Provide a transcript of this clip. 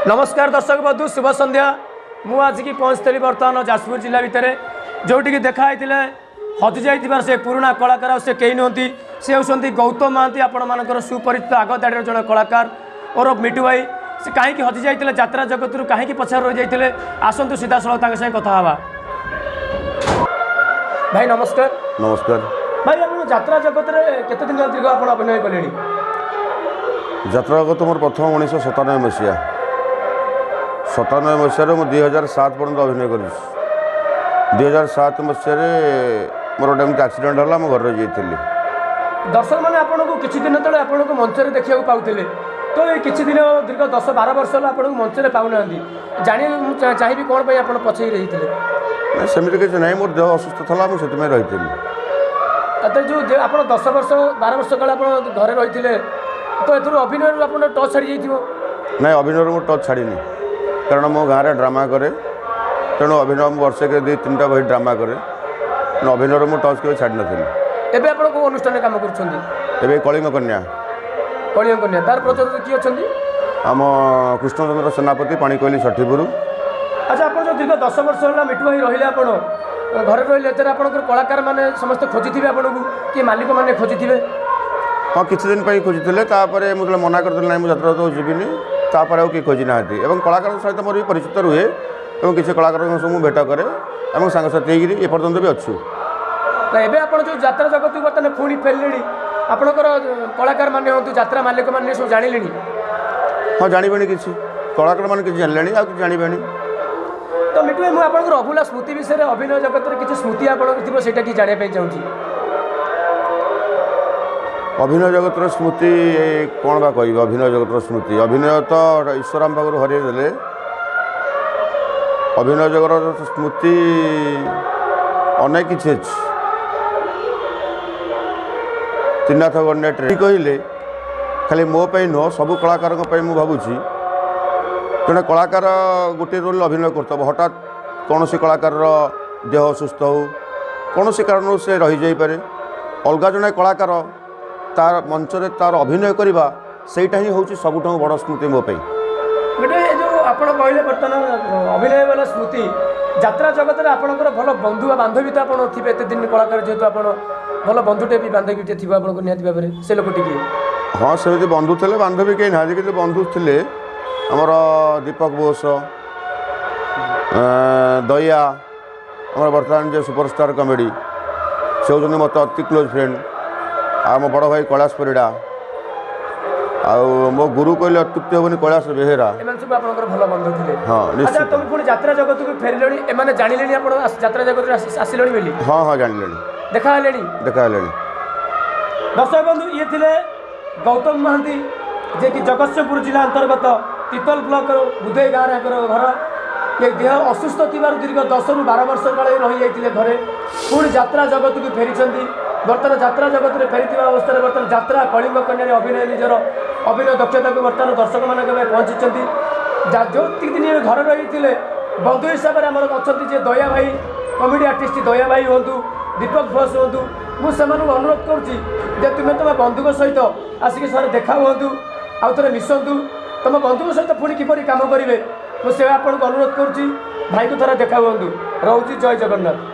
नमस्कार दर्शक बंधु शुभ संध्या मु आज की पहुँचली बर्तमान जाजपुर जिला भितर जोटि देखाई हजि जा से पुराणा कलाकार से कई नुहति सी होती गौतम महांती आपण मानकर सुपरिचित आग दाड़ी जड़े कलाकार और मिटू भाई से कहीं हजि जाते यात्रा जगत रू कहीं पछाड़ रही जाते आसतु सीधा सड़क साथ कथा हाँ भाई नमस्कार। नमस्कार भाई आप यात्रा जगत में केते दिन दीर्घ आप अभिनय कले? यात्रा जगत मोर प्रथम 1997 मसीहा 97 मसीह मुझे 2007 पर्यटन अभिनय कर 2007 मसीह मोर गोटे एक्सीडेंट है घर रही दर्शक मैंने आपको किसी दिन तले आपको मंच में देखा पाते तो ये किसी दिन दीर्घ 10-12 वर्ष है आपको मंच में पाऊना जानी चाहिए कौन पर आप पछई रही थे? सेमती किसी ना मोर देह असुस्थ था मुझे रही जो आप 10-12 वर्ष काल आप घर रही थे तो ये अभिनय आप टच छाड़ी जाइए ना अभिनय मुझे टच छाड़ी कारण मो गाँव में ड्रामा करे तेणु अभिनय वर्षे के 2-3टा बही ड्रामा करे अभिनय मुझे टच के छाड़ी नी। एबे आप कौ अनुष्ठान काम कर कलिंग कन्या तार प्रचलित किए अच्छा आम कृष्णचंद्र सेनापति पाणीकोइली छठीपुर। अच्छा आप जो दीर्घ 10 वर्ष है मिटू भाई रही आप घर रही आप कलाकार मैंने समस्त खोजी थे आपको कि मालिक मैंने खोजी थे? हाँ किसी दिन खोजी थे मुझे मना करदे ना मुझे यात्रा तो जीविनी तापर आउ कि खोजी ना कलाकार सहित मोर भी परिचित रुए और किसी कलाकार सब भेट करे सांगसाथी एपर्तंत भी अच्छु। एबे आप जो यात्रा जगत बर्तमान पुणी फेरले आपणकर कलाकार मैंने हूँ यात्रा मालिक मैंने सब जान? हाँ जानवे किसी कलाकार मैंने किसी जान आ कि जानवे। तो मिटू भाई मुझे आप अभूला स्मृति विषय में अभिनय जगत में किसी स्मृति आपको थी कि जानापी चाहूँगी? अभिनय जगत स्मृति कौन बा कह अभिनय जगत स्मृति अभिनय तो ईश्वराम पाखर हरईदे अभिनय जगत स्मृति अनेक किसी अच्छी त्रिनाथ गणेट कहले खाली मोपाई नुह सब कलाकार मुझे भावुँ जड़े कलाकार गोटे रोल अभिनय करतब हठात कौन सी कलाकार देह असुस्थ हो कौन सी कारण से रही जापे अलग जड़े कलाकार तार मंच में तार अभिनय करवा सेटा ही हूँ सबुठ बड़ स्मृति मोपाई। जो आप कहले बर्तमान अभिनय वाला स्मृति यात्रा जगत में आपंकर भल बंधु बांधवी तो आप थे एत दिन कलाकार जेहतु आप भल बंधुटे भी बांधवीटे थी आपको निहती भाव में से लोकटी किए? हाँ सेमती बंधु थे बांधवी कहीं ना कि बंधु थे आमर दीपक बोस दया आम बर्तमान जो सुपरस्टार कॉमेडी से होती मत अति क्लोज फ्रेंड आम बड़ भाई कैलाश परिड़ा मो गुरु कहले अत्युक्ति हेनी कैलाश बेहेरा सब भल बंधु थे। हाँ निश्चित तुम पुणी यात्रा जगत को फेरले एम जाने यात्रा जगत आसिले बोली? हाँ हाँ जान देखा दर्शक बंधु ये थे गौतम महांती जे कि जगतसिंहपुर जिला अंतर्गत तितल ब्लॉक बुधई गाँव घर ये देह असुस्थ थी दीर्घ 10-12 वर्ष काल रही जाते घरे पुणी यात्रा जगत को फेरी बर्तमान यात्रा जगत में फेरी अवस्था बर्तमान यात्रा कलिंग कन्या अभिनय निजर अभिनय दक्षता को बर्तमान दर्शक मान पहुँची जो दिन घर रही थे बंधु हिसाब से आम अच्छा दया भाई कमेडी आर्टिस्ट दया भाई हूँ दीपक बोस हूँ मुझे अनुरोध करुँच तुम्हें तुम बंधु सहित आसिक सर देखा हूँ आउ थे मिशंतु तुम बंधु सहित पुणी किपरि काम करेंगे मुझे आपको अनुरोध करुँच भाई को थोड़ा देखा हूँ रोची जय जगन्नाथ।